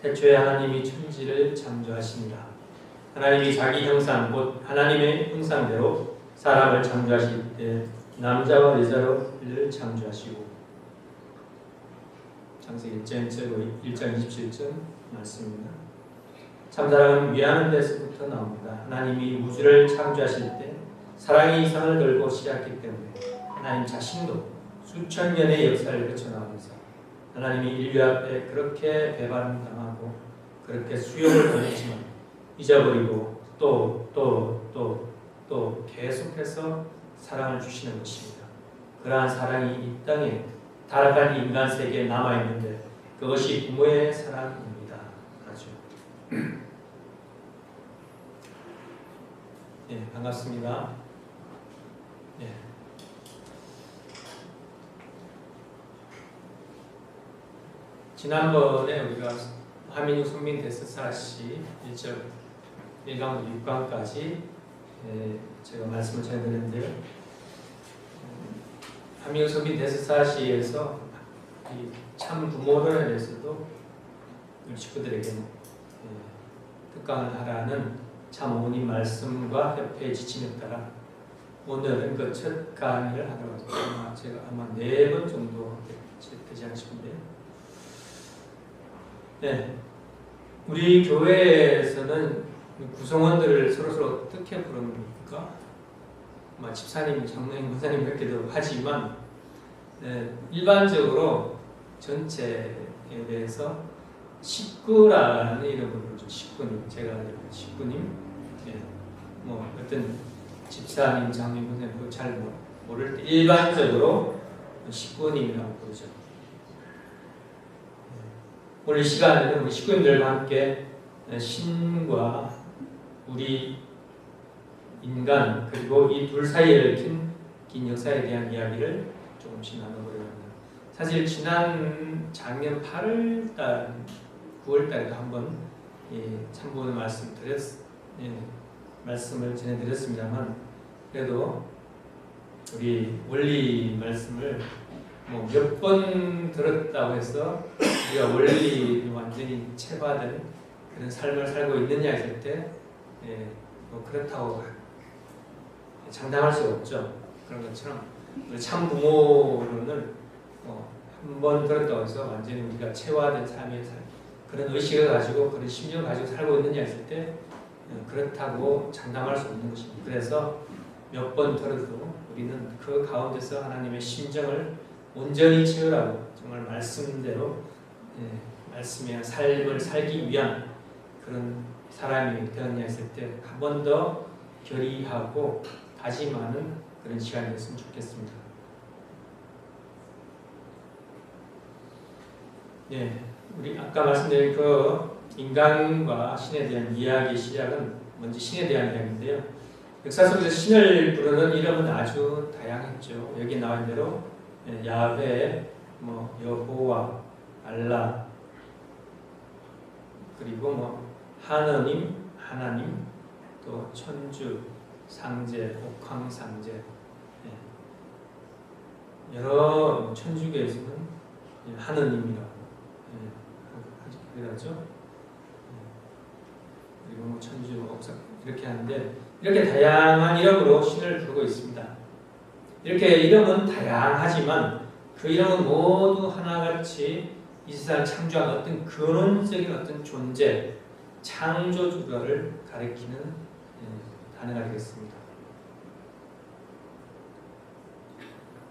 태초에 하나님이 천지를 창조하시니라. 하나님이 자기 형상 곧 하나님의 형상대로 사람을 창조하실 때 남자와 여자를 창조하시고. 창세기 1장 27절 말씀입니다. 참사랑은 위하는 데서부터 나옵니다. 하나님이 우주를 창조하실 때 사랑이 이상을 걸고 시작했기 때문에 하나님 자신도 수천 년의 역사를 거쳐나오면서 하나님이 인류 앞에 그렇게 배반당하고 그렇게 수욕을 보냈지만 잊어버리고 또 계속해서 사랑을 주시는 것입니다. 그러한 사랑이 이 땅에 타락한 인간 세계에 남아있는데 그것이 부모의 사랑입니다. 하죠. 네, 반갑습니다. 네. 지난번에 우리가 하민유 성민 데스사시 1절 1강부터 6강까지 제가 말씀을 전해드렸는데요. 하민유 성민 데스사시에서 참 부모를 대해서도 우리 식구들에게 특강을 하라는 참 어머님 말씀과 협회의 지침에 따라 오늘은 그 첫 강의를 하도록 하겠습니다. 제가 아마 4번 정도 되지 않을까 싶은데요. 네, 우리 교회에서는 구성원들을 서로 어떻게 부릅니까? 집사님, 장로님, 권사님 이렇게도 하지만 일반적으로 전체에 대해서 식구라는 이름으로 부르죠. 식구님, 제가 식구님, 어떤 집사님, 장로님, 권사님 그거 잘 모를 때 일반적으로 식구님이라고 부르죠. 오늘 시간에는 우리 식구님들과 함께 신과 우리 인간 그리고 이 둘 사이에 얽힌 긴 역사에 대한 이야기를 조금씩 나눠보려고 합니다. 사실 지난 작년 8월달, 9월달에도 한번 참고의 말씀을 전해드렸습니다만 그래도 우리 원리 말씀을 몇 번 들었다고 해서 우리가 원리를 완전히 체화된 그런 삶을 살고 있느냐 했을 때 그렇다고 장담할 수가 없죠. 그런 것처럼 참 부모로는 한 번 들었다고 해서 완전히 우리가 체화된 삶의 그런 의식을 가지고 그런 심령을 가지고 살고 있느냐 했을 때 그렇다고 장담할 수 없는 것입니다. 그래서 몇 번 들어도 우리는 그 가운데서 하나님의 심정을 온전히 채우라고 정말 말씀대로 말씀의 삶을 살기 위한 그런 사람이 되었냐 했을 때 한 번 더 결의하고 다짐하는 그런 시간이었으면 좋겠습니다. 네, 우리 아까 말씀드린 그 인간과 신에 대한 이야기 시작은 먼저 신에 대한 이야기인데요. 역사 속에서 신을 부르는 이름은 아주 다양했죠. 여기 나온 대로 야훼, 여호와, 알라, 그리고 하느님, 하나님, 또 천주, 상제, 옥황상제, 여러 천주교에서는 하느님이라고 그러죠. 그리고 천주, 옥상 이렇게 하는데 이렇게 다양한 이름으로 신을 부르고 있습니다. 이렇게 이름은 다양하지만 그 이름은 모두 하나같이 이 세상을 창조한 어떤 근원적인 어떤 존재, 창조주를 가리키는 단어가 되겠습니다.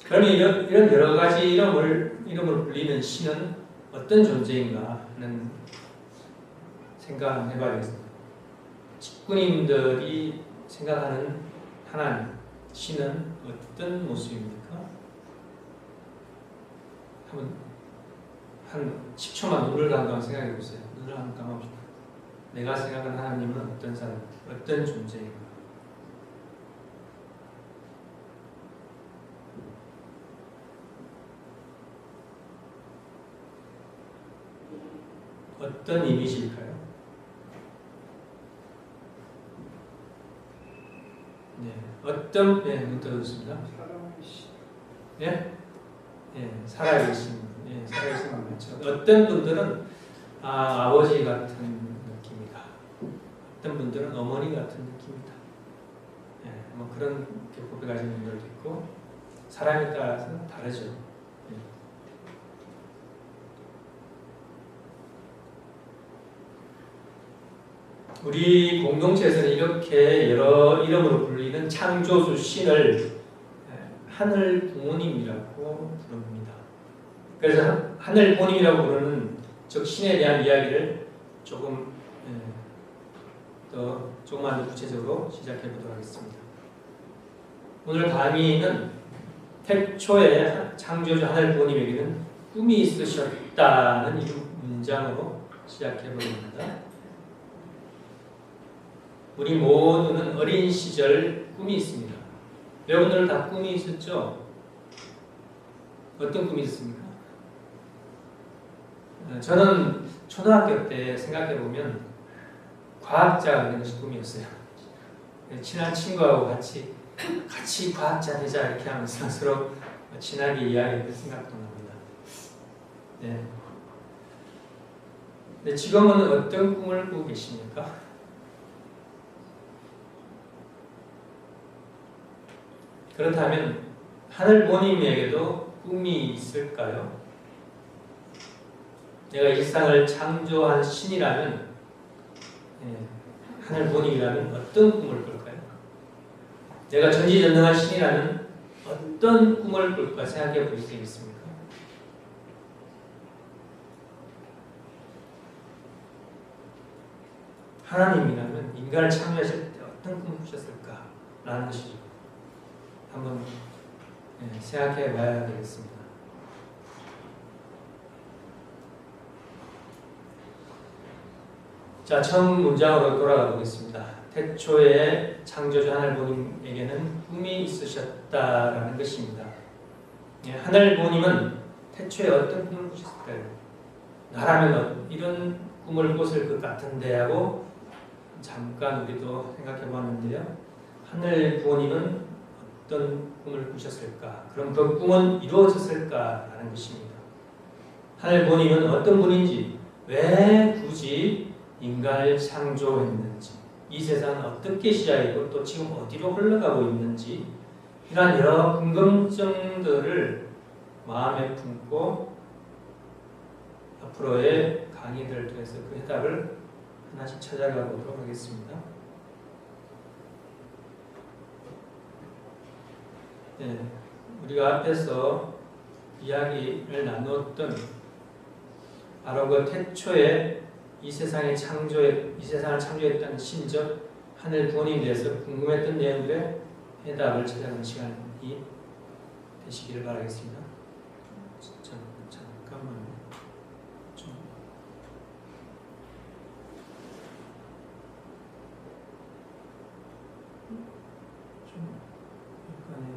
그러면 이런 여러 가지 이름을 불리는 신은 어떤 존재인가 하는 생각을 해봐야겠습니다. 직구님들이 생각하는 하나님, 신은 어떤 모습입니까? 한 10초만 눈을 감고 생각해 보세요. 눈을 한번 감아봅시다. 내가 생각하는 하나님은 어떤 사람, 어떤 존재인가? 어떤 이미지일까요? 네, 어떤 눈 떠졌습니다. 네, 살아계신, 살아계신 분 그렇죠. 어떤 분들은 아버지 같은 느낌이다. 어떤 분들은 어머니 같은 느낌이다. 예, 뭐 그런 교법을 가진 분들도 있고 사람에 따라서 다르죠. 예. 우리 공동체에서는 이렇게 여러 이름으로 불리는 창조주 신을 하늘 부모님이라고 부릅니다. 그래서 하늘 부모님이라고 부르는 즉 신에 대한 이야기를 조금만 더 구체적으로 시작해 보도록 하겠습니다. 오늘 강의는 태초에 창조주 하늘 부모님에게는 꿈이 있으셨다는 이 문장으로 시작해 보렵니다. 우리 모두는 어린 시절 꿈이 있습니다. 여러분들 다 꿈이 있었죠? 어떤 꿈이 있습니까? 저는 초등학교 때 생각해보면 과학자가 되는 것이 꿈이었어요. 친한 친구하고 같이 과학자 되자 이렇게 하면서 서로 친하게 이야기할 생각도 납니다. 네. 근데 지금은 어떤 꿈을 꾸고 계십니까? 그렇다면 하늘 부모님에게도 꿈이 있을까요? 내가 이 세상을 창조한 신이라면, 하늘 부모님이라면 어떤 꿈을 꿀까요? 내가 전지전능한 신이라면 어떤 꿈을 꿀까 생각해 볼 수 있습니까? 하나님이라면 인간을 창조하실 때 어떤 꿈을 꾸셨을까라는 것이죠. 한번 생각해 봐야 되겠습니다. 자, 처음 문장으로 돌아가 보겠습니다. 태초에 창조주 하늘 부모님에게는 꿈이 있으셨다라는 것입니다. 하늘 부모님은 태초에 어떤 꿈을 꾸셨을까요? 나라면 이런 꿈을 꿨을 것 같은데 하고 잠깐 우리도 생각해 보았는데요. 하늘 부모님은 어떤 꿈을 꾸셨을까? 그럼 그 꿈은 이루어졌을까라는 것입니다. 하늘 부모님은 어떤 분인지, 왜 굳이 인간을 창조했는지, 이 세상은 어떻게 시작이고 또 지금 어디로 흘러가고 있는지 이러한 여러 궁금증들을 마음에 품고 앞으로의 강의들을 통해서 그 해답을 하나씩 찾아가 보도록 하겠습니다. 네, 우리가 앞에서 이야기를 나누었던 바로 그 태초에 이 세상을 창조했다는 신적 하늘 부모님에 대해서 궁금했던 내용들의 해답을 찾아가는 시간이 되시기를 바라겠습니다. 잠깐만요. 좀 약간의